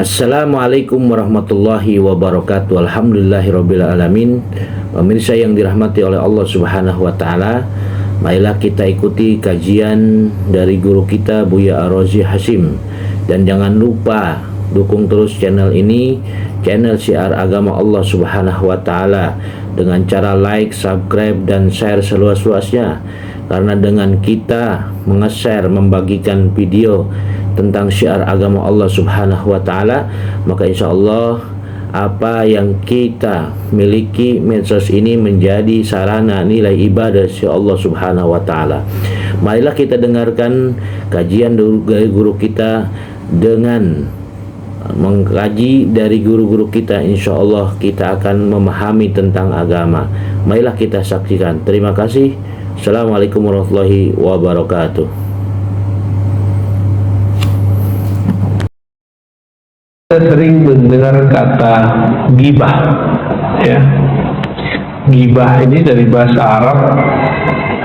Assalamualaikum warahmatullahi wabarakatuh. Alhamdulillahirabbil alamin. Pemirsa yang dirahmati oleh Allah Subhanahu wa taala, marilah kita ikuti kajian dari guru kita Buya Ar-Razi Hasyim. Dan jangan lupa dukung terus channel ini, channel Syiar Agama Allah Subhanahu wa taala, dengan cara like, subscribe dan share seluas-luasnya. Karena dengan kita menge-share, membagikan video tentang syiar agama Allah Subhanahu wa taala, maka insya Allah apa yang kita miliki medsos ini menjadi sarana nilai ibadah si Allah Subhanahu wa taala. Marilah kita dengarkan kajian dari guru kita. Dengan mengkaji dari guru-guru kita, insya Allah kita akan memahami tentang agama. Marilah kita saksikan. Terima kasih. Assalamualaikum warahmatullahi wabarakatuh. Kita sering mendengar kata ghibah, ya. Ghibah ini dari bahasa Arab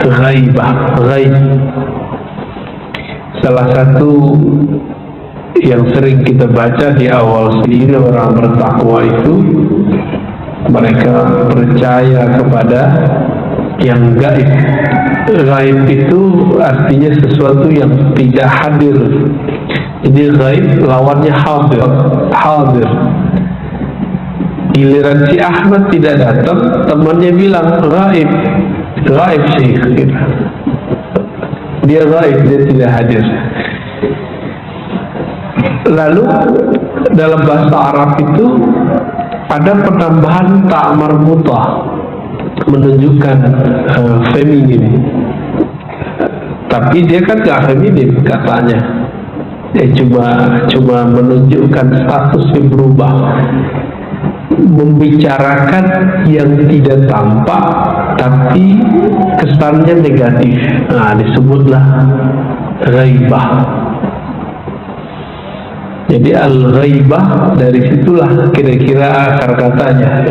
ghaibah, ghaib. Salah satu yang sering kita baca di awal sendiri orang bertakwa itu, mereka percaya kepada yang gaib. Gaib itu artinya sesuatu yang tidak hadir. Jadi gaib lawannya hadir. Hadir. Giliran si Ahmad tidak datang, temannya bilang gaib. Gaib sih. Dia gaib, dia tidak hadir. Lalu dalam bahasa Arab itu ada penambahan ta' marbutah, menunjukkan feminin, tapi dia kan gak feminin katanya. Dia cuma menunjukkan statusnya berubah, membicarakan yang tidak tampak tapi kesannya negatif. Nah, disebutlah ghaibah. Jadi al-ghaibah dari situlah kira-kira akar katanya.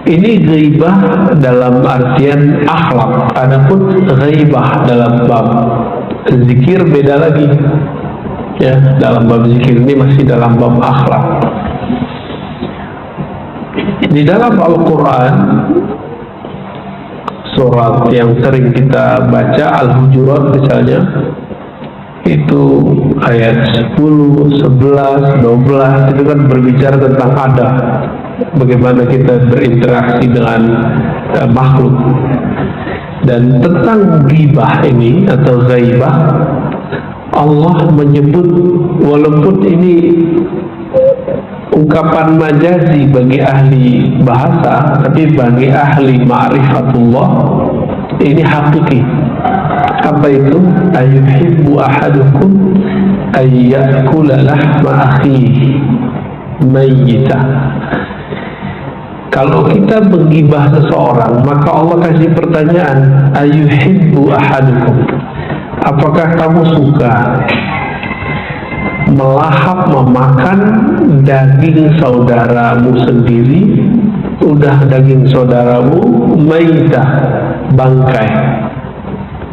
Ini ghaibah dalam artian akhlak. Adapun ghaibah dalam bab zikir beda lagi. Ya, dalam bab zikir ini masih dalam bab akhlak. Di dalam Al-Quran, surat yang sering kita baca, Al-Hujurat misalnya, itu ayat 10, 11, 12 itu kan berbicara tentang adab, bagaimana kita berinteraksi dengan makhluk. Dan tentang ghibah ini atau ghaibah, Allah menyebut, walaupun ini ungkapan majazi bagi ahli bahasa, tapi bagi ahli ma'rifatullah ini hakiki. Apa itu? Ayuhibbu ahadukum ayyakula lahma akhihi mayyita. Kalau kita menggibah seseorang, maka Allah kasih pertanyaan, ayuhibbu ahadukum, apakah kamu suka melahap, memakan daging saudaramu sendiri? Udah daging saudaramu mayyita, bangkai,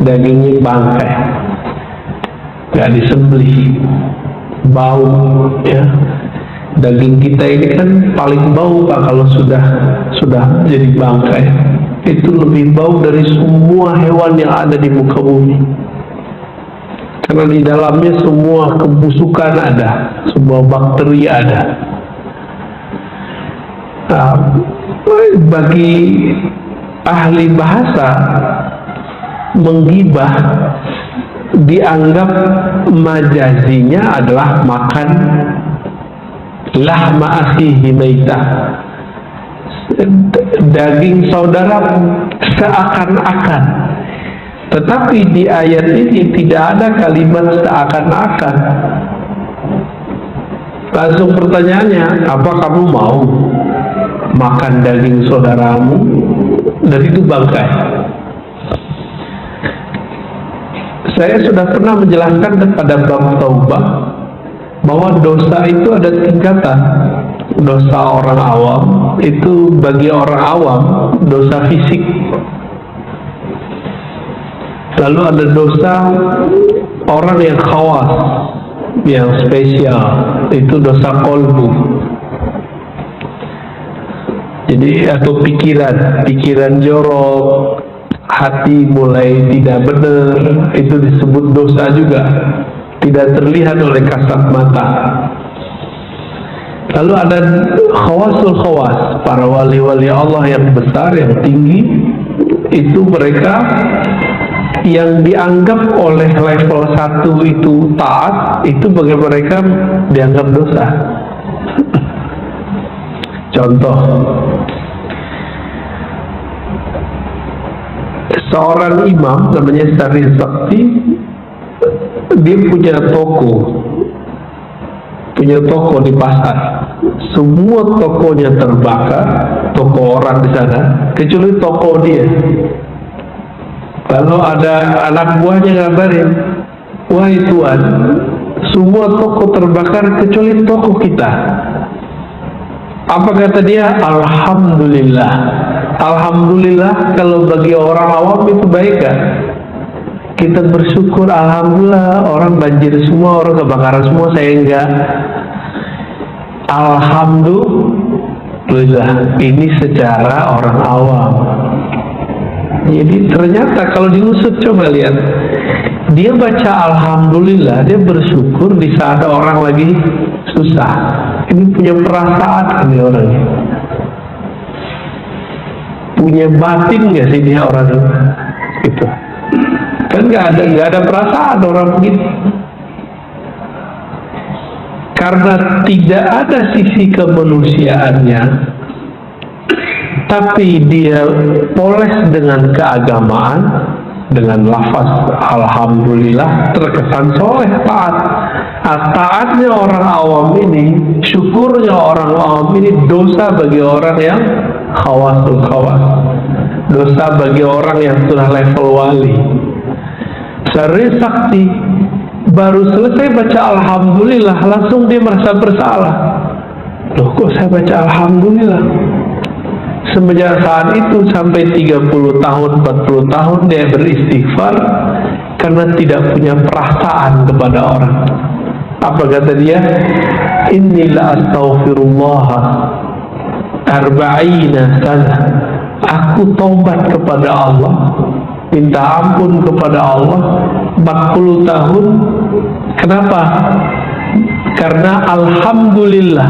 dagingnya bangkai, gak disembelih, bau, ya. Daging kita ini kan paling bau Pak kalau sudah jadi bangkai. Itu lebih bau dari semua hewan yang ada di muka bumi, karena di dalamnya semua kebusukan ada, semua bakteri ada. Nah, bagi ahli bahasa, menggibah dianggap majazinya adalah makan lahma akhihi maitah, daging saudara seakan-akan. Tetapi di ayat ini tidak ada kalimat seakan-akan. Langsung pertanyaannya, apa kamu mau makan daging saudaramu dan itu bangkai? Saya sudah pernah menjelaskan kepada bab taubah bahwa dosa itu ada tingkatan. Dosa orang awam itu, bagi orang awam, dosa fisik. Lalu ada dosa orang yang khawas, yang spesial, itu dosa kolbu. Jadi atau pikiran jorok, hati mulai tidak benar, itu disebut dosa juga, tidak terlihat oleh kasat mata. Lalu ada khawasul khawas, para wali-wali Allah yang besar, yang tinggi, itu mereka yang dianggap oleh level 1 itu taat, itu bagi mereka dianggap dosa. Contoh, seorang imam namanya Syarif Sakti, dia punya toko di pasar. Semua tokonya terbakar, toko orang di sana, kecuali toko dia. Lalu ada anak buahnya ngabarin, wahai Tuhan, semua toko terbakar kecuali toko kita. Apa kata dia? Alhamdulillah. Alhamdulillah kalau bagi orang awam itu baik kan? Kita bersyukur, alhamdulillah, orang banjir semua, orang kebakaran semua, saya enggak. Alhamdulillah, ini secara orang awam. Jadi ternyata kalau diusut, coba lihat, dia baca alhamdulillah, dia bersyukur di saat orang lagi susah. Ini punya perasaan ini orangnya. Punya batin nggak sih dia orang itu? Gitu. Kan nggak ada perasaan orang begitu. Karena tidak ada sisi kemanusiaannya, tapi dia poles dengan keagamaan, dengan lafaz alhamdulillah, terkesan soleh, taat. Taatnya orang awam ini, syukurnya orang awam ini dosa bagi orang yang khawasul khawas, dosa bagi orang yang sudah level wali. Syarif Sakti baru selesai baca alhamdulillah, langsung dia merasa bersalah. Loh, kok saya baca alhamdulillah? Semenjak saat itu sampai 30 tahun, 40 tahun dia beristighfar karena tidak punya perasaan kepada orang. Apa kata dia? Innila astaghfirullah arba'ina sana. Aku taubat kepada Allah, minta ampun kepada Allah 40 tahun. Kenapa? Karena alhamdulillah,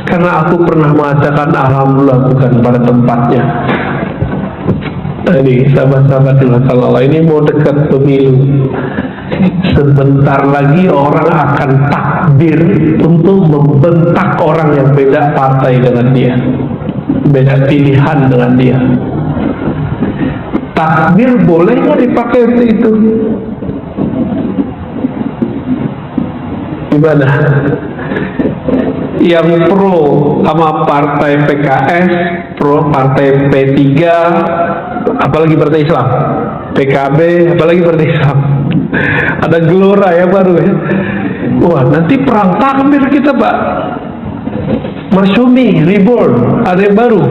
karena aku pernah mengatakan alhamdulillah bukan pada tempatnya. Ini sahabat-sahabat Allah, ini mau dekat pemilu. Sebentar lagi orang akan takbir untuk membentak orang yang beda partai dengan dia, beda pilihan dengan dia. Takbir boleh nggak dipakai untuk itu? Gimana? Yang pro sama partai PKS, pro partai P3, apalagi partai Islam, PKB, apalagi partai Islam. Ada gelora ya baru ya. Wah, nanti perang takbir kita, Pak. Masyumi, reborn, ada yang baru.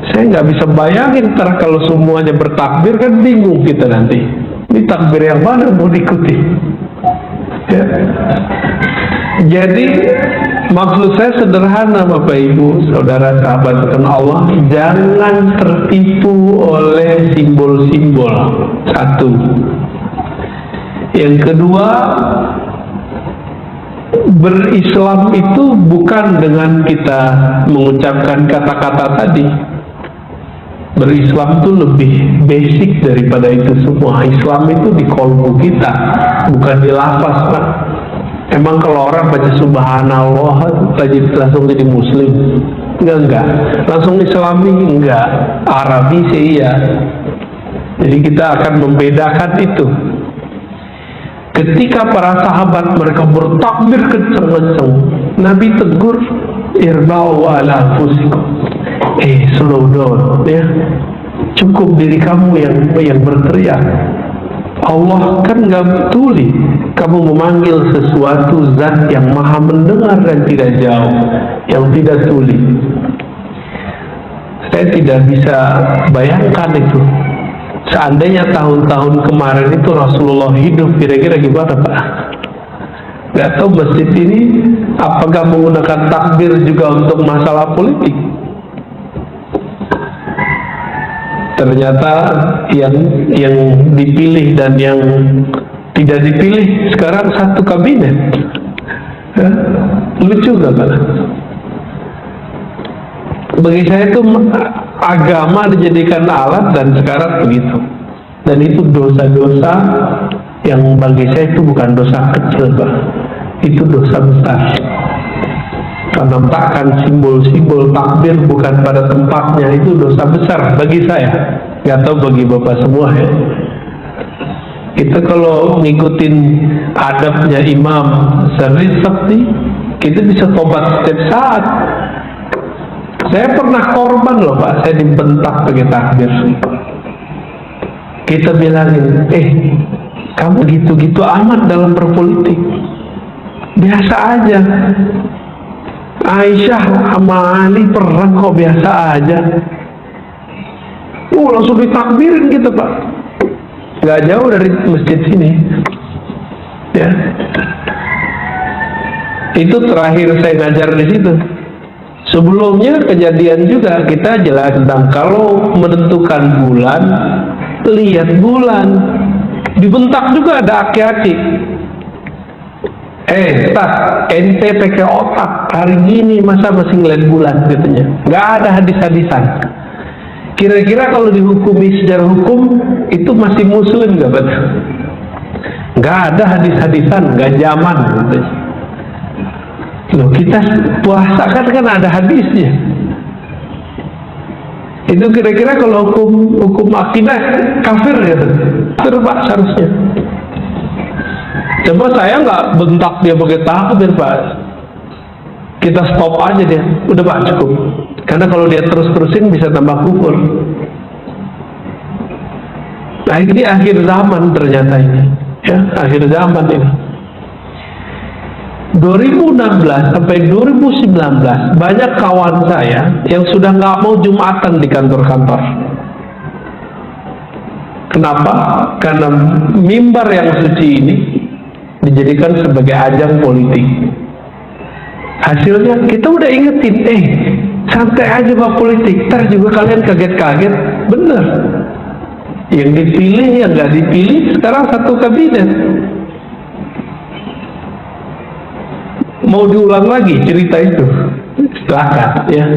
Saya nggak bisa bayangin ntar kalau semuanya bertakbir, kan bingung kita nanti. Ini takbir yang mana mau diikuti? Ya. Jadi maksud saya sederhana, Bapak Ibu, saudara sahabat Allah, jangan tertipu oleh simbol-simbol. Satu. Yang kedua, berislam itu bukan dengan kita mengucapkan kata-kata tadi. Berislam itu lebih basic daripada itu semua. Islam itu di kolbu kita, bukan di lafaz, Pak. Emang kalau orang baca subhanallah langsung jadi muslim? Enggak. Langsung islami? Enggak. Arabi sih iya. Jadi kita akan membedakan itu. Ketika para sahabat mereka bertakbir kenceng-kenceng, Nabi tegur, irba'u ala anfusikum. Slow down, ya. Cukup diri kamu yang berteriak. Allah kan nggak tuli kamu memanggil sesuatu zat yang maha mendengar dan tidak jauh, yang tidak tuli. Saya tidak bisa bayangkan itu. Seandainya tahun-tahun kemarin itu Rasulullah hidup, kira-kira gimana, Pak? Gak tahu masjid ini apakah menggunakan takbir juga untuk masalah politik. Ternyata yang dipilih dan yang tidak dipilih sekarang satu kabinet. Lucu gak Pak? Bagi saya itu agama dijadikan alat dan sekarang begitu. Dan itu dosa-dosa yang bagi saya itu bukan dosa kecil Pak, itu dosa besar. Menampakkan simbol-simbol takbir bukan pada tempatnya itu dosa besar bagi saya. Gak tahu bagi Bapak semua ya. Kita kalau ngikutin adabnya Imam Syarif Sakti, kita bisa tobat setiap saat. Saya pernah korban loh Pak, saya dibentak pakai takbir. Kita bilangin, kamu gitu-gitu amat dalam berpolitik. Biasa aja. Aisyah sama Ali perang kok biasa aja. Langsung ditakbirin gitu Pak. Gak jauh dari masjid sini. Ya. Itu terakhir saya ngajar di situ. Sebelumnya kejadian juga kita jelas tentang kalau menentukan bulan, lihat bulan. Dibentak juga ada aki-aki. Tak, ente pakai otak, hari gini masa masih ngeliat bulan katanya. Nggak ada hadis-hadisan. Kira-kira kalau dihukumi secara hukum itu masih muslim nggak betul? Nggak ada hadis-hadisan, nggak zaman. Loh, kita puasa kan ada hadisnya. Itu kira-kira kalau hukum akidah kafir gitu. Kafir Pak seharusnya. Coba saya nggak bentak dia pakai takbir Pak. Kita stop aja dia. Udah Pak cukup. Karena kalau dia terus-terusin bisa tambah kufur. Nah ini akhir zaman ternyata ini. Ya, akhir zaman ini. 2016 sampai 2019 banyak kawan saya yang sudah nggak mau Jumatan di kantor-kantor. Kenapa? Karena mimbar yang suci ini dijadikan sebagai ajang politik. Hasilnya kita udah ingetin, santai aja Pak politik, ntar juga kalian kaget-kaget. Bener, yang dipilih yang nggak dipilih sekarang satu kabinet. Mau diulang lagi cerita itu, silakan ya.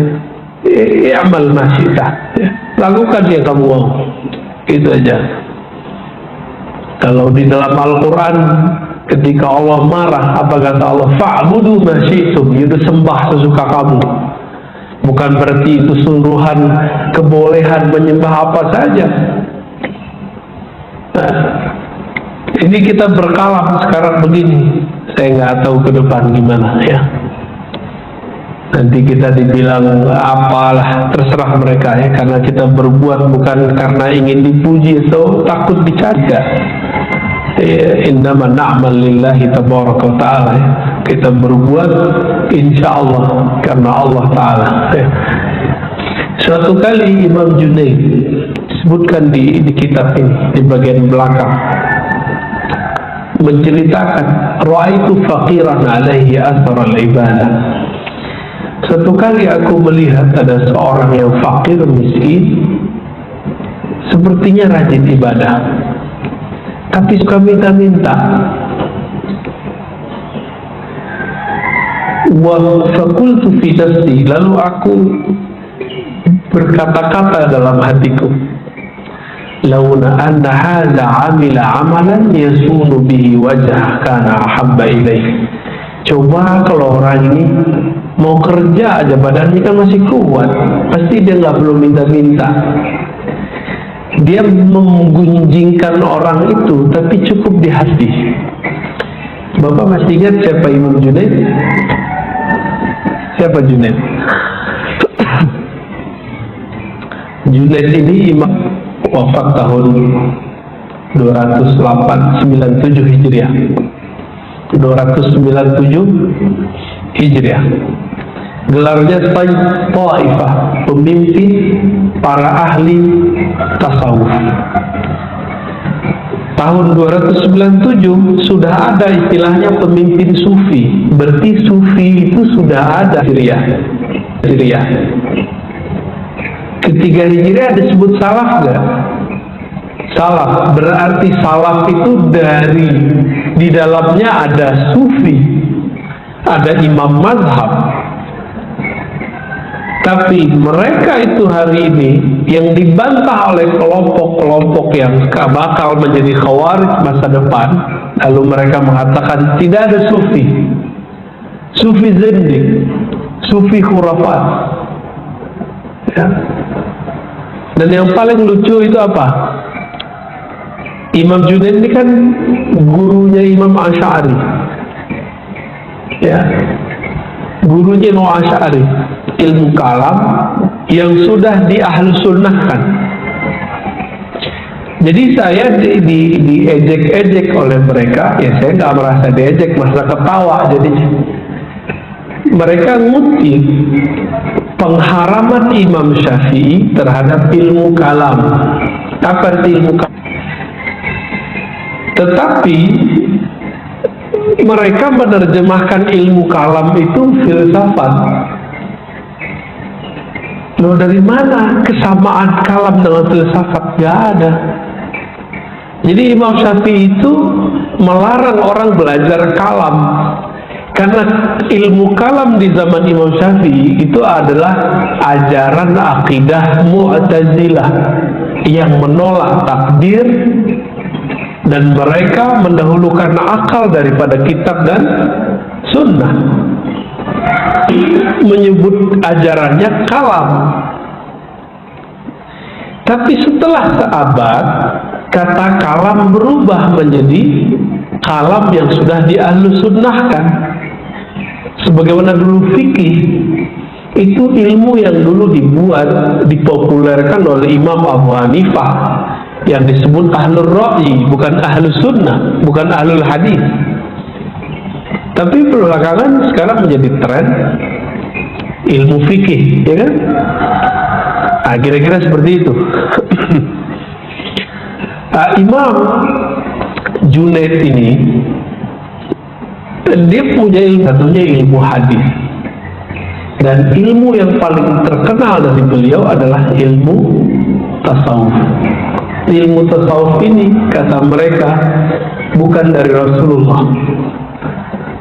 Amal masyitah, ya. Lakukan yang kamu mau, itu aja. Kalau di dalam Al-Quran ketika Allah marah, apa kata Allah? Fa'budu ma syi'tum, itu sembah sesuka kamu. Bukan berarti itu suruhan kebolehan menyembah apa saja. Nah, ini kita berkalam sekarang begini. Saya nggak tahu ke depan gimana ya. Nanti kita dibilang apalah, terserah mereka ya. Karena kita berbuat bukan karena ingin dipuji atau takut dicaci. Innama na'mal lillahi tabaraka wa ta'ala. Kita berbuat insya Allah karena Allah Ta'ala. Suatu kali Imam Junaid sebutkan di kitab ini, di bagian belakang, menceritakan ra'aitu faqiran alaihi athar al-ibadah. Suatu kali aku melihat ada seorang yang fakir miskin, sepertinya rajin ibadah, tapi suka minta-minta. Wa fakultu fi nafsi, lalu aku berkata-kata dalam hatiku, launa anna hadza amila amalan yasunu bihi wajah kana ahabba ilaih. Coba kalau orang ini mau kerja aja, badannya kan masih kuat, pasti dia nggak perlu minta-minta. Dia menggunjingkan orang itu, tapi cukup di hati. Bapak masih ingat siapa Imam Junaid? Siapa Junaid? Junaid ini imam wafat tahun 297 Hijriah. 297 Hijriah. Gelarnya Taifah, pemimpin para ahli tasawuf. tahun 297 sudah ada istilahnya pemimpin sufi. Berarti sufi itu sudah ada Syria. Ketika Hijriah disebut salaf nggak? Salaf berarti salaf itu di dalamnya ada sufi, ada imam mazhab. Tapi mereka itu hari ini yang dibantah oleh kelompok-kelompok yang bakal menjadi khawarij masa depan. Lalu mereka mengatakan tidak ada sufi zindik, sufi khurafat, ya. Dan yang paling lucu itu apa? Imam Junaid ini kan gurunya Imam Asy'ari, ya, gurunya Imam Asy'ari, ilmu kalam yang sudah Ahlus Sunnahkan. Jadi saya diejek-ejek oleh mereka, ya saya nggak merasa diejek, masalah ketawa. Jadi mereka ngutip pengharaman Imam Syafi'i terhadap ilmu kalam. Apa arti ilmu kalam? Tetapi mereka menerjemahkan ilmu kalam itu filsafat. Loh, dari mana kesamaan kalam dengan filsafat? Gak ada. Jadi Imam Syafi'i itu melarang orang belajar kalam, karena ilmu kalam di zaman Imam Syafi'i itu adalah ajaran akidah Mu'tazilah yang menolak takdir, dan mereka mendahulukan akal daripada kitab dan sunnah. Menyebut ajarannya kalam. Tapi setelah seabad, kata kalam berubah menjadi kalam yang sudah Ahlus Sunnahkan. Sebagaimana dulu fikih itu ilmu yang dulu dipopulerkan oleh Imam Abu Hanifah, yang disebut ahlul ra'yi, bukan ahlus sunnah, bukan ahlul hadis. Tapi belakangan sekarang menjadi tren ilmu fikih, ya kan? Kira-kira seperti itu. Imam Junaid ini dia punya satunya ilmu hadis, dan ilmu yang paling terkenal dari beliau adalah ilmu tasawuf. Ilmu tasawuf ini, kata mereka, bukan dari Rasulullah.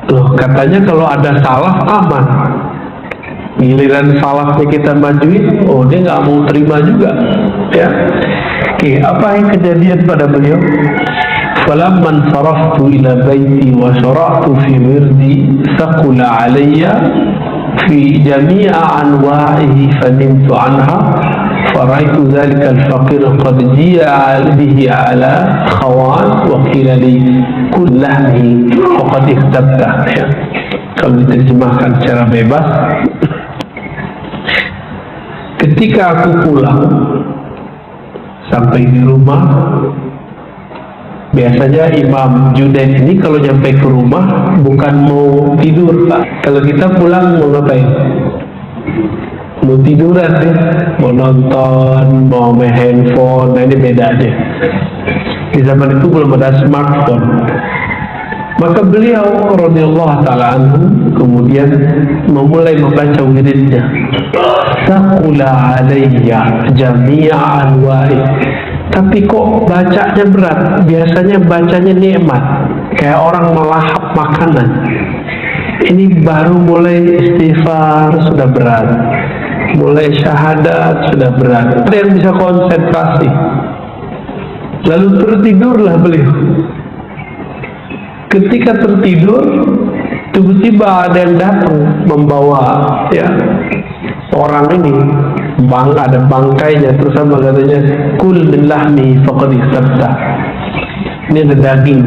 Loh, katanya kalau ada salaf aman. Giliran salafnya kita majuin, oh dia nggak mau terima juga, ya. Oke, apa yang kejadian pada beliau? Falamman saraftu ila baiti wa syara'tu fi wirdi thaqula alayya fi jami'a anwa'ihi fanimtu anha faraitu dhalika al-faqir qad ji'a bihi ala khawan wa qila li kullahmi faqad ikhtabta, ya. Kalau diterjemahkan secara bebas, ketika aku pulang sampai di rumah, biasanya Imam Junaid ini kalau nyampe ke rumah bukan mau tidur, Pak. Kalau kita pulang mau ngapain? Mau tiduran ya, mau nonton, mau main handphone. Nah, ini beda deh. Di zaman itu belum ada smartphone. Maka beliau radhiyallahu ta'ala anhu kemudian memulai membaca wiridnya. Taqula alayya jami'a anwa'i. Tapi kok bacanya berat? Biasanya bacanya nikmat, kayak orang melahap makanan. Ini baru mulai istighfar sudah berat, mulai syahadat sudah berat. Ada yang bisa konsentrasi. Lalu tertidurlah beliau. Ketika tertidur, tiba-tiba ada yang datang membawa, ya, orang ini, ada bangkainya, terus sama katanya, kul min lahmi faqad ikhtabta. Ini ada daging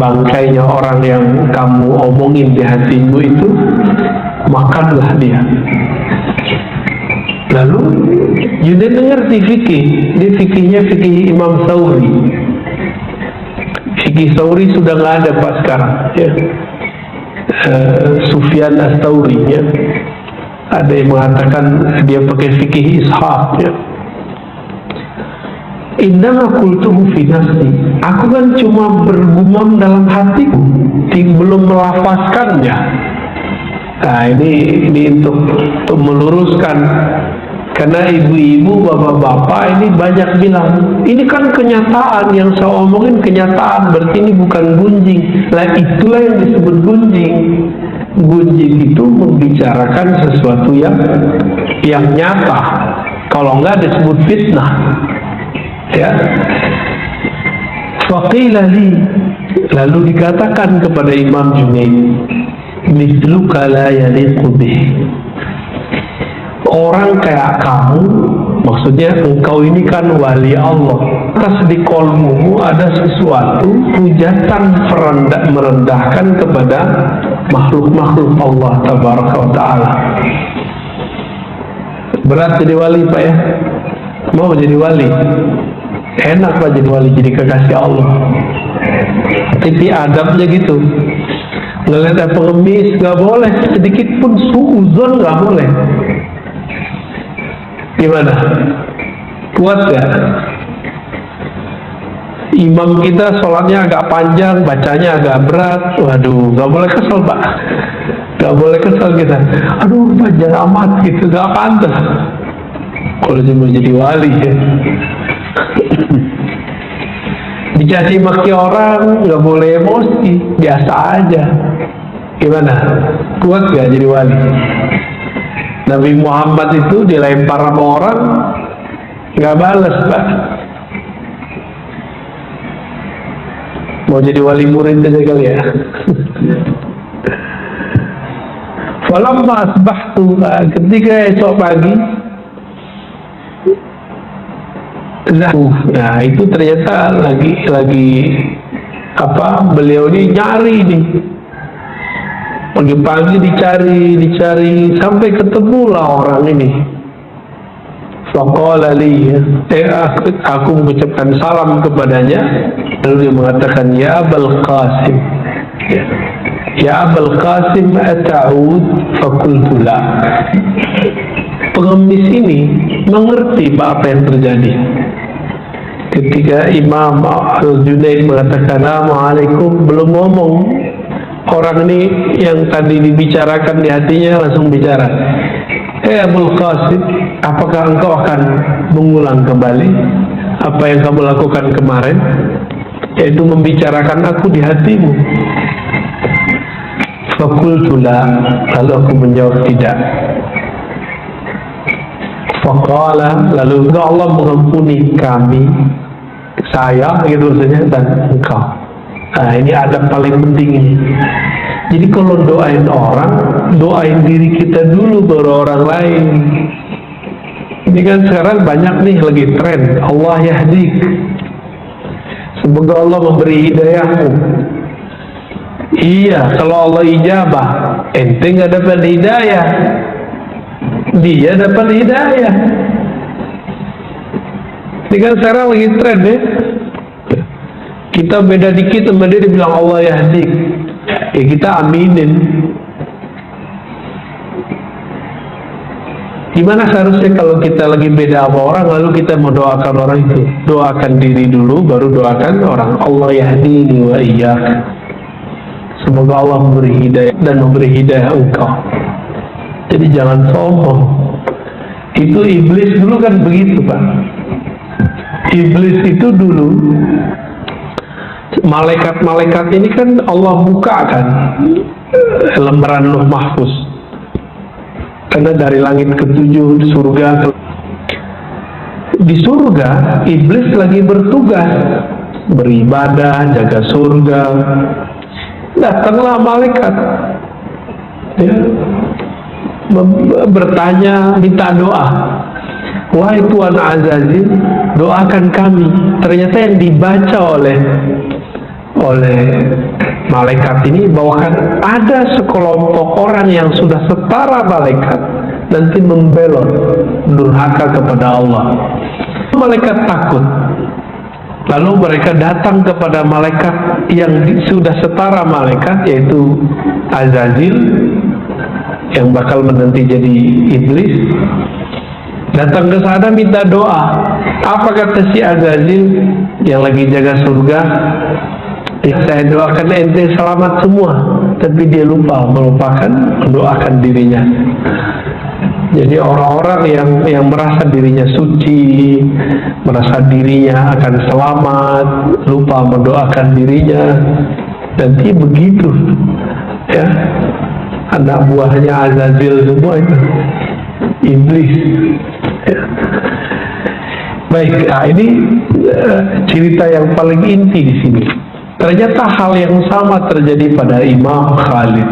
bangkainya orang yang kamu omongin di hatimu itu, makanlah dia. Lalu Junaid mengerti fikih. Dia fikihnya fikih Imam Thawri. Fikih Thawri sudah nggak ada Pak sekarang, ya. Sufyan Ats-Tsauri, ya. Ada yang mengatakan dia pakai fikih Ishaq, ya. Innama qultuhu fi nafsi. Aku kan cuma bergumam dalam hatiku, belum melafazkannya. Nah, ini untuk meluruskan, karena ibu-ibu, bapak-bapak ini banyak bilang, ini kan kenyataan, yang saya omongin kenyataan, berarti ini bukan gunjing. Lah itulah yang disebut gunjing. Gunjing itu membicarakan sesuatu yang nyata. Kalau enggak disebut fitnah. Ya. Faqila li, lalu dikatakan kepada Imam Junaid, mithluka la yaliqu bih. Orang kayak kamu, maksudnya engkau ini kan wali Allah, atas di kolmu ada sesuatu hujatan merendahkan kepada makhluk-makhluk Allah tabaraka wa ta'ala. Berat jadi wali Pak ya? Mau jadi wali? Enak Pak jadi wali, jadi kekasih Allah. Tapi adabnya gitu, ngeliat ada pengemis gak boleh, sedikit pun suuzon gak boleh. Gimana? Kuat gak? Imam kita sholatnya agak panjang, bacanya agak berat. Waduh, gak boleh kesel Pak. Gak boleh kesel kita. Aduh, panjang amat gitu, gak pantas. Kalau cuma jadi wali ya. Dicaci maki orang gak boleh emosi, biasa aja. Gimana? Kuat gak jadi wali? Nabi Muhammad itu dilempar sama orang gak balas Pak. Mau jadi wali murid aja kali ya. Falamma asbahtu, ketika esok pagi, nah itu ternyata lagi apa, beliau ini nyari nih, pagi-pagi dicari sampai ketemulah orang ini. Faqala li, aku mengucapkan salam kepadanya, lalu dia mengatakan, ya Abul Qasim, ya Abul Qasim ata'ud? Fakultu la. Pengemis ini mengerti apa yang terjadi. Ketika Imam Al-Junaid mengatakan Assalamualaikum, belum ngomong, orang ini yang tadi dibicarakan di hatinya langsung bicara, Abul Qasim, apakah engkau akan mengulang kembali apa yang kamu lakukan kemarin, yaitu membicarakan aku di hatimu? Fakultu la, lalu aku menjawab tidak. Faqala, lalu Allah mengampuni kami, saya gitu maksudnya, dan engkau. Nah ini adab paling penting ini. Jadi kalau doain orang, doain diri kita dulu baru orang lain. Ini kan sekarang banyak nih lagi tren, Allah yahdik, semoga Allah memberi hidayahmu. Iya, kalau Allah ijabah, ente nggak dapat hidayah, dia dapat hidayah. Ini kan sekarang lagi tren ya. Kita beda dikit sama dia dibilang Allah yahdik, ya kita aminin. Gimana seharusnya kalau kita lagi beda sama orang, lalu kita mau doakan orang itu? Doakan diri dulu, baru doakan orang. Allah yahdini wa iyyak, semoga Allah memberi hidayah dan memberi hidayah engkau. Jadi jangan sombong. Itu iblis dulu kan begitu Pak. Iblis itu dulu, malaikat-malaikat ini kan Allah buka kan lembaran Lauh Mahfuz, karena dari langit ketujuh surga. Di surga iblis lagi bertugas beribadah, jaga surga. Datanglah malaikat ya, bertanya, minta doa. Wahai Tuan Azazil, doakan kami. Ternyata yang dibaca oleh malaikat ini bahwa kan ada sekelompok orang yang sudah setara malaikat nanti membelot durhaka kepada Allah. Malaikat takut, lalu mereka datang kepada malaikat yang sudah setara malaikat, yaitu Azazil yang bakal menanti jadi iblis. Datang ke sana minta doa. Apa kata si Azazil yang lagi jaga surga? Saya doakan ente selamat semua, tapi dia lupa melupakan mendoakan dirinya. Jadi orang-orang yang merasa dirinya suci, merasa dirinya akan selamat, lupa mendoakan dirinya, nanti begitu, ya, anak buahnya Azazil semua itu, iblis. Ya. Baik, nah ini cerita yang paling inti di sini. Ternyata hal yang sama terjadi pada Imam Khalid.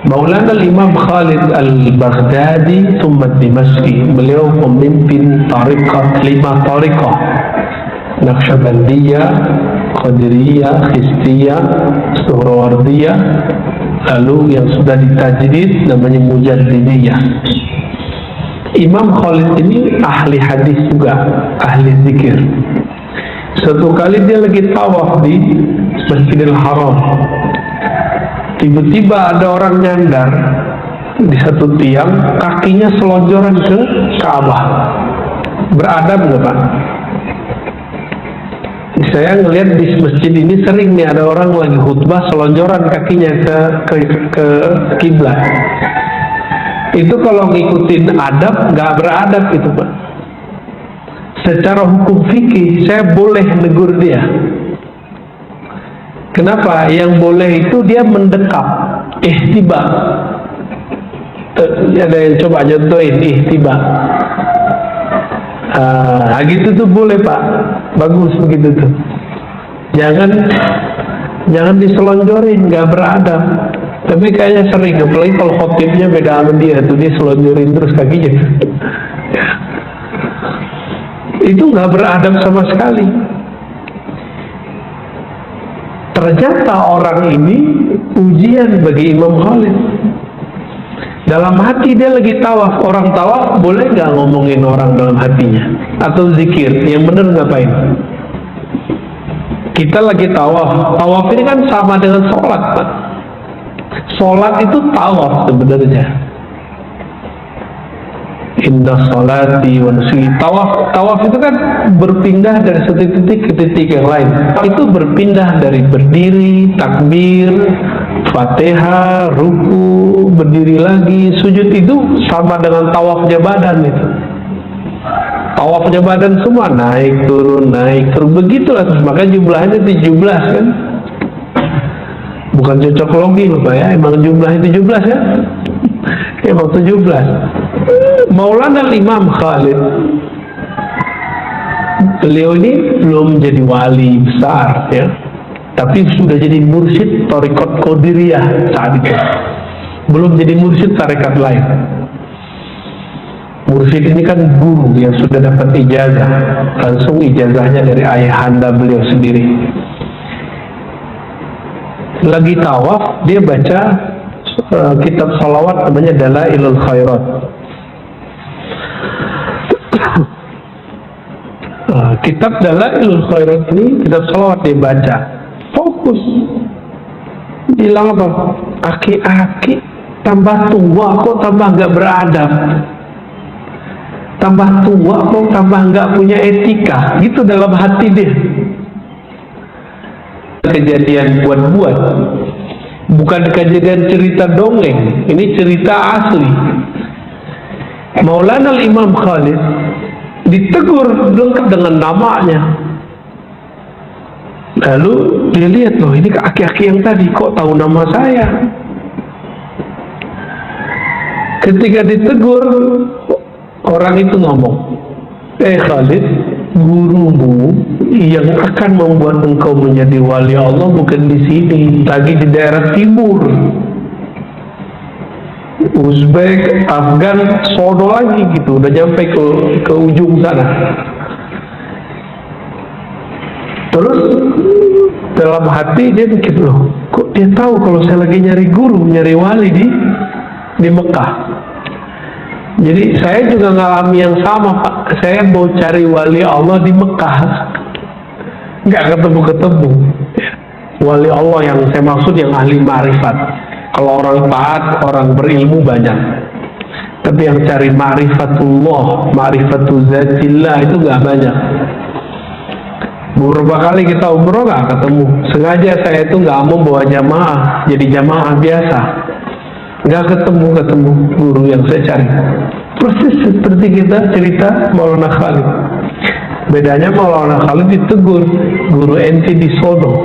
Maulana Imam Khalid al-Baghdadi Thumma Dimashqi, beliau memimpin tariqat 5 tariqah: Naqsyabandiyah, Qadiriyah, Khistiyah, Suhrawardiyah, lalu yang sudah ditajdid namanya Mujaddidiyah. Imam Khalid ini ahli hadis juga, ahli zikir. Suatu kali dia lagi tawaf di Masjidil Haram, tiba-tiba ada orang nyandar di satu tiang, kakinya selonjoran ke Ka'bah. Beradab nggak Pak? Saya ngelihat di masjid ini sering nih ada orang lagi khutbah selonjoran kakinya ke kiblat. Itu kalau ngikutin adab nggak beradab itu Pak. Secara hukum fikih saya boleh negur dia. Kenapa? Yang boleh itu dia mendekap, ihtiba. Ada yang coba contohin ihtiba. Gitu tuh boleh Pak, bagus begitu tuh. Jangan diselonjorin, nggak beradab. Tapi kayaknya sering, apalagi kalau khotibnya beda sama dia, tuh dia selonjorin terus kakinya. Itu nggak beradab sama sekali. Ternyata orang ini ujian bagi Imam Khalid. Dalam hati dia lagi tawaf. Orang tawaf boleh nggak ngomongin orang dalam hatinya? Atau zikir? Yang benar ngapain? Kita lagi tawaf. Tawaf ini kan sama dengan sholat Pak. Sholat itu tawaf sebenarnya. Inna sholati wa nusuki. Tawaf itu kan berpindah dari satu titik ke titik yang lain. Itu berpindah dari berdiri, takbir, Fatihah, ruku, berdiri lagi, sujud. Itu sama dengan tawafnya badan itu. Tawafnya badan semua naik turun begitulah. Makanya jumlahnya 17 kan. Bukan cocok logi Bapak ya, emang jumlahnya 17 ya. Emang 17. Maulana Imam Khalid, beliau ini belum jadi wali besar ya, tapi sudah jadi mursyid tariqat Qadiriyah saat itu. Belum jadi mursyid tarekat lain. Mursyid ini kan guru yang sudah dapat ijazah, langsung ijazahnya dari ayahanda beliau sendiri. Lagi tawaf dia baca kitab salawat namanya Dalailul Khairat. Kitab Dalailul Khairat ini kitab salawat dia baca, fokus. Bilang apa? Aki-aki tambah tua kok tambah nggak beradab, tambah tua kok tambah nggak punya etika, gitu dalam hati dia. Kejadian buat-buat, bukan kejadian cerita dongeng, ini cerita asli. Maulana Imam Khalid ditegur lengkap dengan namanya. Lalu dia lihat, loh ini aki-aki yang tadi kok tahu nama saya. Ketika ditegur, orang itu ngomong, Khalid, gurumu yang akan membuat engkau menjadi wali Allah bukan di sini, lagi di daerah timur, Uzbek, Afgan, sono lagi gitu, udah nyampe ke ujung sana. Terus dalam hati dia mikir, loh kok dia tahu kalau saya lagi nyari guru, nyari wali di Mekah. Jadi saya juga ngalami yang sama Pak. Saya mau cari wali Allah di Mekah, nggak ketemu-ketemu. Wali Allah yang saya maksud yang ahli ma'rifat. Kalau orang taat, orang berilmu banyak. Tapi yang cari ma'rifatullah, ma'rifatul zatillah itu gak banyak. Beberapa kali kita umroh gak ketemu. Sengaja saya itu gak mau bawa jamaah, jadi jamaah biasa. Gak ketemu guru yang saya cari. Persis seperti kita cerita Maulana Khalid. Bedanya Maulana Khalid ditegur, guru ente di sono,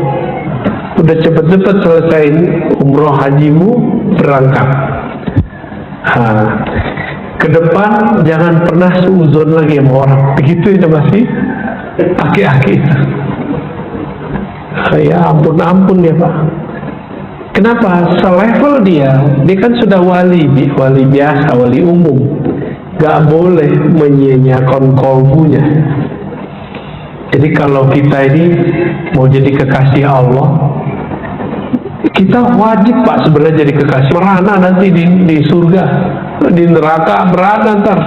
udah cepet-cepet selesaiin umroh hajimu, berangkat. Ke depan jangan pernah suuzon lagi sama orang. Begitu itu masih aki-aki. Ya ampun ya Pak. Kenapa? Selevel dia kan sudah wali biasa, wali umum. Gak boleh menyia-nyiakan kolbunya. Jadi kalau kita ini mau jadi kekasih Allah, kita wajib Pak sebenarnya jadi kekasih. Merana nanti di surga, di neraka berana ntar.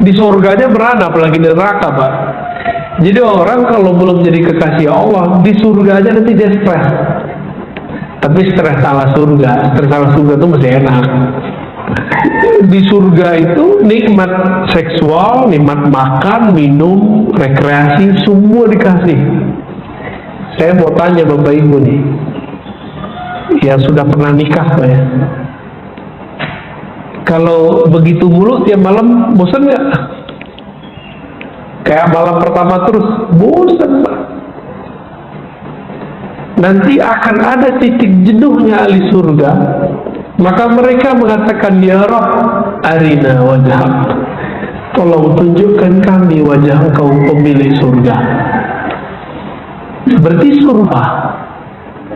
Di surganya berana, apalagi di neraka Pak. Jadi orang kalau belum jadi kekasih Allah, di surga aja nanti dia stres. Tapi stres salah surga itu masih enak. Di surga itu nikmat seksual, nikmat makan, minum, rekreasi, semua dikasih. Saya mau tanya Bapak Ibu nih, yang sudah pernah nikah Pak ya, kalau begitu mulu tiap malam bosan nggak? Kayak malam pertama terus bosan Pak. Nanti akan ada titik jenuhnya ahli surga. Maka mereka mengatakan, ya Rabb, arina wajhak, tolong tunjukkan kami wajah Engkau pemilik surga. Berarti surga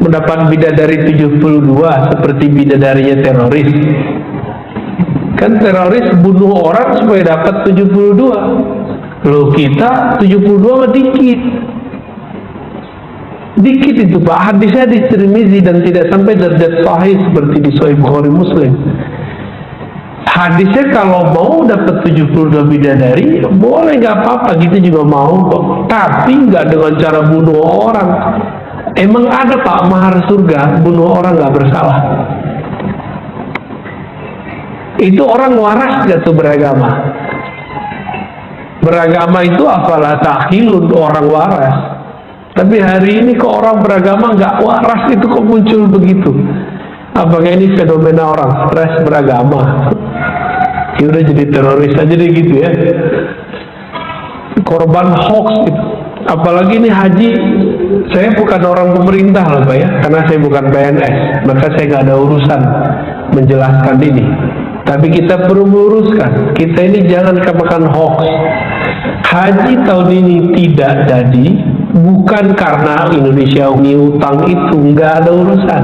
mendapat bidadari 72 seperti bidadarinya teroris. Kan teroris bunuh orang supaya dapat 72. Loh kita 72 mah dikit itu Pak. Hadisnya di Tirmizi dan tidak sampai derajat sahih seperti di Sahih Bukhari Muslim. Hadisnya kalau mau dapat 72 bidadari boleh, nggak apa-apa, gitu juga mau kok. Tapi nggak dengan cara bunuh orang. Emang ada Pak mahar surga bunuh orang nggak bersalah? Itu orang waras nggak tuh beragama? Beragama itu apalah takhilun, orang waras. Tapi hari ini kok orang beragama nggak waras, itu kok muncul begitu? Apakah ini fenomena orang stres beragama? Ya udah jadi teroris aja deh gitu ya. Korban hoax itu. Apalagi ini haji, saya bukan orang pemerintah loh Pak ya, karena saya bukan PNS, maka saya nggak ada urusan menjelaskan ini. Tapi kita perlu meluruskan, kita ini jangan kemakan hoax. Haji tahun ini tidak jadi bukan karena Indonesia utang, itu nggak ada urusan.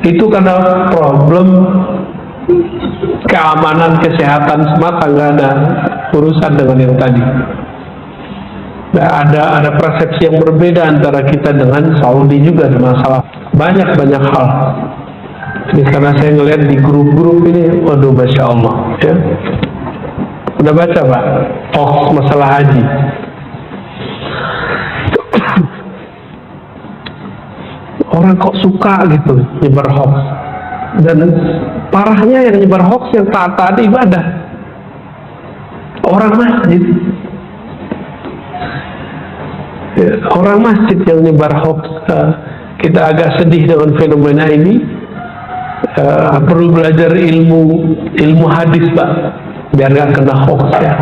Itu karena problem keamanan kesehatan semata, nggak ada urusan dengan yang tadi. Nah, ada persepsi yang berbeda antara kita dengan Saudi juga ada masalah banyak hal. Ini karena saya ngeliat di grup-grup ini, waduh Masya Allah ya. Udah baca Pak hoax masalah haji. Orang kok suka gitu nyebar hoax, dan parahnya yang nyebar hoax yang taat ibadah, orang masjid ya, orang masjid yang nyebar hoax. Kita agak sedih dengan fenomena ini. Perlu belajar ilmu hadis Pak, biar gak kena hoax ya.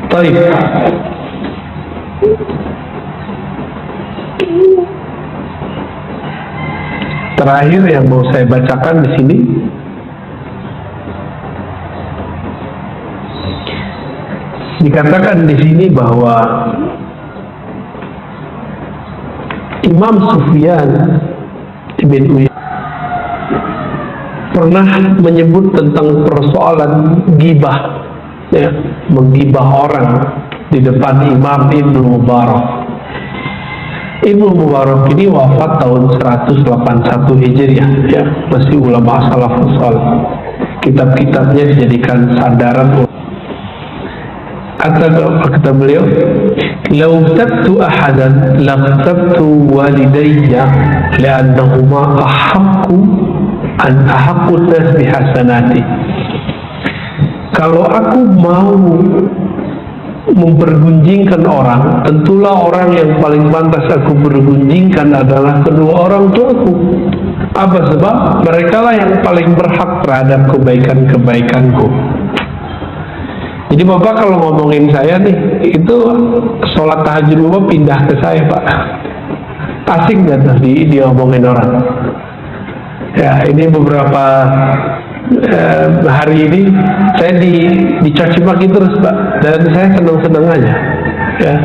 Baik. Terakhir yang mau saya bacakan di sini, dikatakan di sini bahwa Imam Sufyan bin Uyainah pernah menyebut tentang persoalan gibah, ya, menggibah orang di depan Imam Ibnu Mubarak. Ibnu Mubarak ini wafat tahun 181 Hijriah, ya, masih ulama salafus saleh. Kitab-kitabnya dijadikan sandaran. Kata beliau, "Lau tabtu ahadan laqtabtu walidayya li'annahuma ahaqqu an ahaqqu nas bihasanati." Kalau aku mau mempergunjingkan orang, tentulah orang yang paling pantas aku bergunjingkan adalah kedua orang tuaku. Apa sebab? Mereka lah yang paling berhak terhadap kebaikan-kebaikanku. Jadi Bapak kalau ngomongin saya nih, itu sholat tahajud Bapak pindah ke saya, Pak. Asik gak tuh diomongin orang? Ya, ini beberapa hari ini saya dicaci maki terus, Pak, dan saya senang-senang aja. Ya.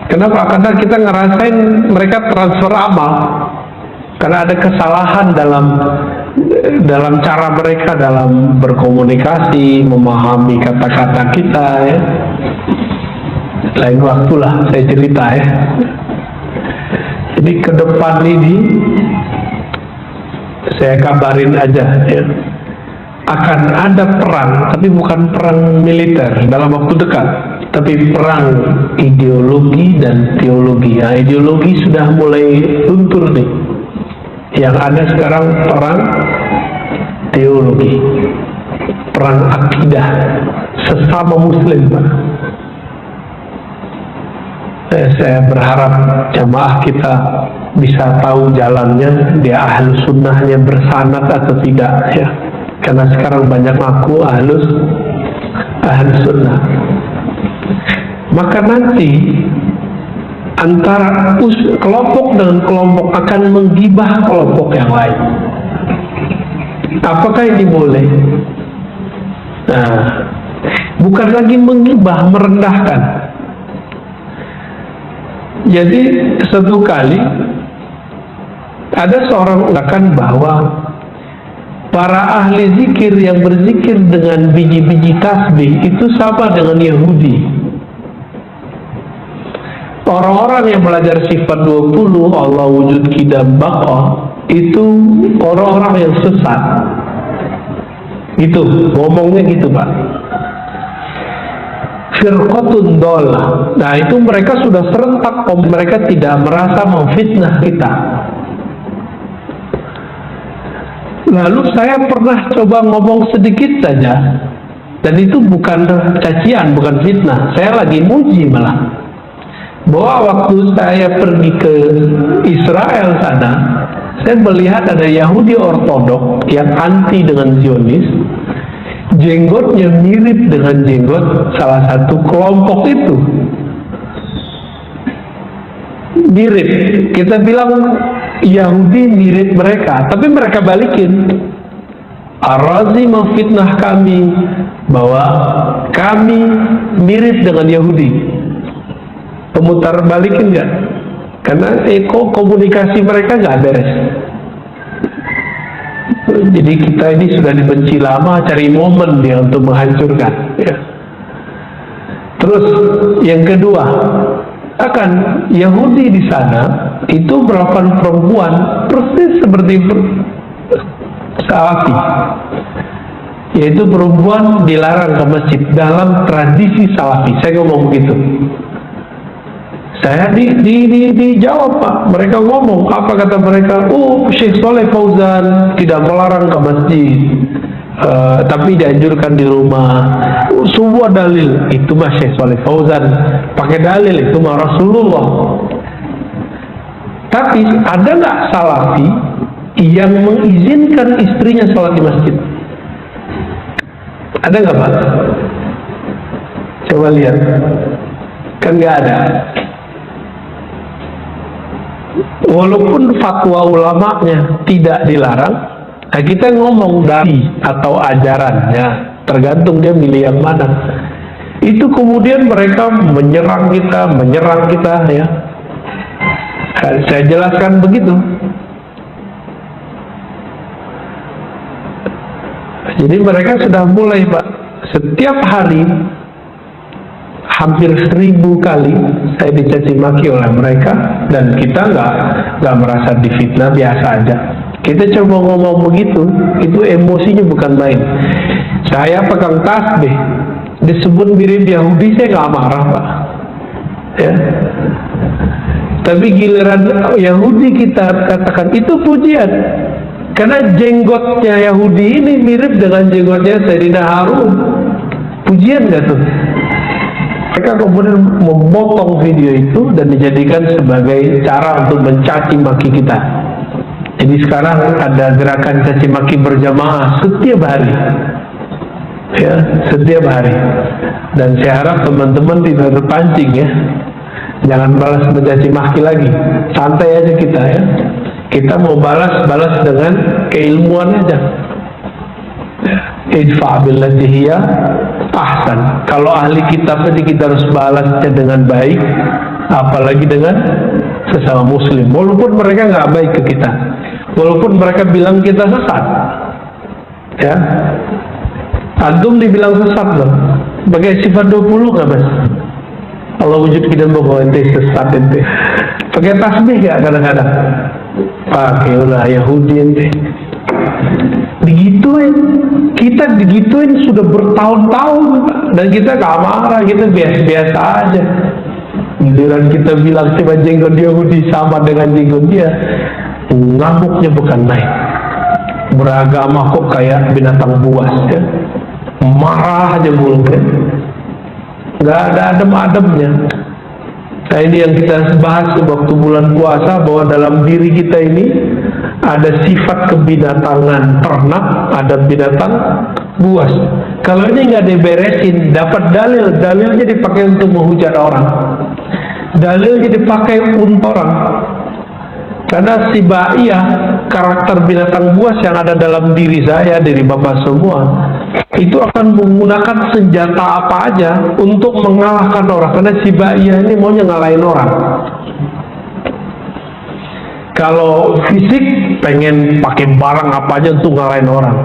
Kenapa? Karena kita ngerasain mereka transfer amal, karena ada kesalahan dalam cara mereka dalam berkomunikasi, memahami kata-kata kita. Ya. Lain waktulah saya cerita ya. Jadi ke depan ini saya kabarin aja ya, akan ada perang, tapi bukan perang militer dalam waktu dekat, tapi perang ideologi dan teologi. Nah, ideologi sudah mulai luntur nih. Yang ada sekarang perang teologi, perang akidah sesama muslim, Pak. Saya berharap jamaah kita bisa tahu jalannya, dia ahlu sunnahnya bersanad atau tidak ya. Karena sekarang banyak ngaku ahlu sunnah. Maka nanti antara kelompok dengan kelompok akan menggibah kelompok yang lain. Apakah ini boleh? Nah, bukan lagi menggibah, merendahkan. Jadi satu kali ada seorang mengatakan bahwa para ahli zikir yang berzikir dengan biji-biji tasbih itu sama dengan Yahudi. Orang-orang yang belajar sifat 20 Allah wujud qidam baqa itu orang-orang yang sesat. Itu ngomongnya gitu, Pak. Firqatun dolah. Nah, itu mereka sudah serentak, mereka tidak merasa memfitnah kita. Lalu saya pernah coba ngomong sedikit saja, dan itu bukan cacian, bukan fitnah. Saya lagi muji malah, bahwa waktu saya pergi ke Israel sana, saya melihat ada Yahudi ortodok yang anti dengan Zionis, jenggotnya mirip dengan jenggot salah satu kelompok itu. Mirip, kita bilang Yahudi mirip mereka, tapi mereka balikin. Ar-Razi memfitnah kami bahwa kami mirip dengan Yahudi. Pemutar balikin nggak? Karena komunikasi mereka nggak beres. Jadi kita ini sudah dibenci lama, cari momen dia untuk menghancurkan ya. Terus yang kedua, akan Yahudi di sana itu melakukan perempuan persis seperti Salafi, yaitu perempuan dilarang ke masjid dalam tradisi Salafi. Saya ngomong begitu. Saya dijawab, Pak. Mereka ngomong, apa kata mereka? Oh, Syekh Soleh Fauzan tidak melarang ke masjid, tapi dianjurkan di rumah. Sebuah dalil, itu mah Syekh Soleh Fauzan pakai dalil, itu mah Rasulullah. Tapi ada nggak Salafi yang mengizinkan istrinya sholat di masjid? Ada nggak, Pak? Coba lihat, kan nggak ada. Walaupun fatwa ulamanya tidak dilarang, nah kita ngomong dari atau ajarannya, tergantung dia milih yang mana. Itu kemudian mereka menyerang kita ya. Saya jelaskan begitu. Jadi mereka sudah mulai, Pak, setiap hari hampir 1000 kali saya dicaci maki oleh mereka, dan kita nggak merasa difitnah, biasa aja. Kita coba ngomong begitu, itu emosinya bukan main. Saya pegang tasbih, disebut mirip Yahudi, saya nggak marah, Pak. Ya. Tapi giliran Yahudi kita katakan itu pujian, karena jenggotnya Yahudi ini mirip dengan jenggotnya Sayyidina Harun. Pujian nggak tuh? Mereka kemudian memotong video itu dan dijadikan sebagai cara untuk mencaci maki kita. Jadi sekarang ada gerakan caci maki berjamaah setiap hari, ya, setiap hari. Dan saya harap teman-teman tidak terpancing ya, jangan balas mencaci maki lagi, santai aja kita ya. Kita mau balas dengan keilmuan aja. Idfa billati hiya ahsan. Kalau ahli kitab tadi kita harus balasnya dengan baik, apalagi dengan sesama muslim, walaupun mereka nggak baik ke kita, walaupun mereka bilang kita sesat, ya. Antum dibilang sesat loh, pakai sifat 20 nggak mas? Allah wujud kita bahwa ente sesat ente. Pakai tasbih nggak kadang-kadang? Pakai ulah Yahudi ente. Digituin, kita digituin sudah bertahun-tahun dan kita gak marah, kita biasa-biasa aja. Giliran kita bilang tiba jenggot Yahudi sama dengan jenggot dia, ngamuknya bukan naik. Beragama kok kayak binatang buas ya, marah aja mulutnya, nggak ada adem-ademnya. Nah ini yang kita bahas waktu bulan puasa, bahwa dalam diri kita ini ada sifat kebinatangan ternak, ada binatang buas. Kalau ini nggak diberesin, dapat dalilnya dipakai untuk menghujat orang, dalilnya dipakai untuk orang. Karena sibaiyah, karakter binatang buas yang ada dalam diri saya, diri bapak semua, itu akan menggunakan senjata apa aja untuk mengalahkan orang. Karena sibaiyah ini maunya ngalahin orang. Kalau fisik pengen pakai barang apa aja untuk ngalahin orang.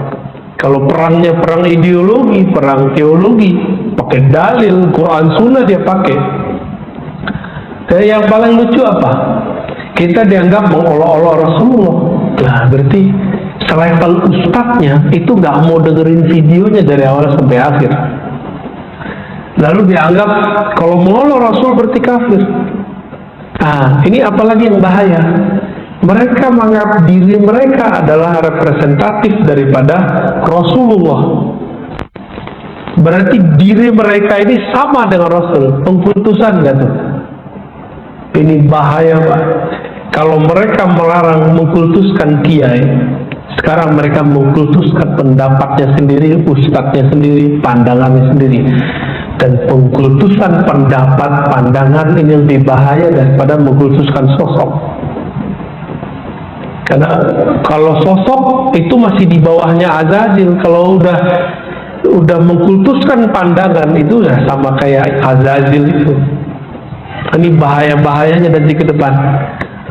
Kalau perangnya perang ideologi, perang teologi, pakai dalil, Quran Sunnah dia pakai. Dan yang paling lucu apa? Kita dianggap mengolok-olok Rasulullah. Nah berarti selevel ustadznya itu nggak mau dengerin videonya dari awal sampai akhir. Lalu dianggap kalau mengolok Rasul berarti kafir. Nah ini apalagi yang bahaya. Mereka menganggap diri mereka adalah representatif daripada Rasulullah. Berarti diri mereka ini sama dengan Rasul. Pengkultusan nggak tuh? Ini bahaya Pak. Kalau mereka melarang mengkultuskan kiai, sekarang mereka mengkultuskan pendapatnya sendiri, ustadznya sendiri, pandangannya sendiri. Dan pengkultusan pendapat, pandangan ini lebih bahaya daripada mengkultuskan sosok. Karena kalau sosok itu masih di bawahnya Azazil. Kalau udah mengkultuskan pandangan itu ya sama kayak Azazil itu. Ini bahaya-bahayanya nanti ke depan.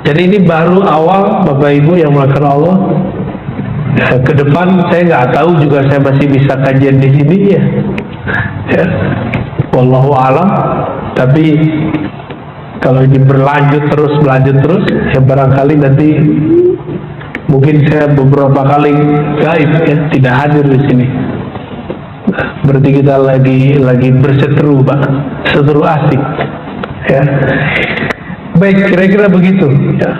Jadi ini baru awal Bapak Ibu yang melakukan Allah. Ke depan saya nggak tahu juga, saya masih bisa kajian di sini ya. Wallahu a'lam. Tapi kalau ini berlanjut terus ya barangkali nanti mungkin saya beberapa kali gaib ya, tidak hadir di sini. Berarti kita lagi berseteru Pak, seteru asik ya. Baik, kira-kira begitu ya.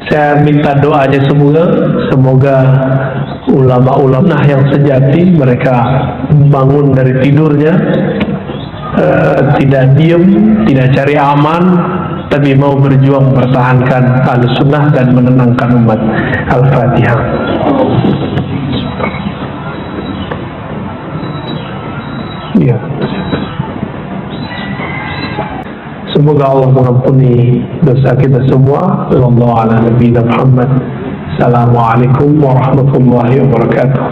Saya minta doanya semoga ulama-ulama yang sejati, mereka bangun dari tidurnya, tidak diem, tidak cari aman, tapi mau berjuang mempertahankan Ahlussunnah dan menenangkan umat. Al-Fatihah. Ya. Semoga Allah mengampuni dosa kita semua. Sallallahu ala nabiyina Muhammad. Assalamualaikum warahmatullahi wabarakatuh.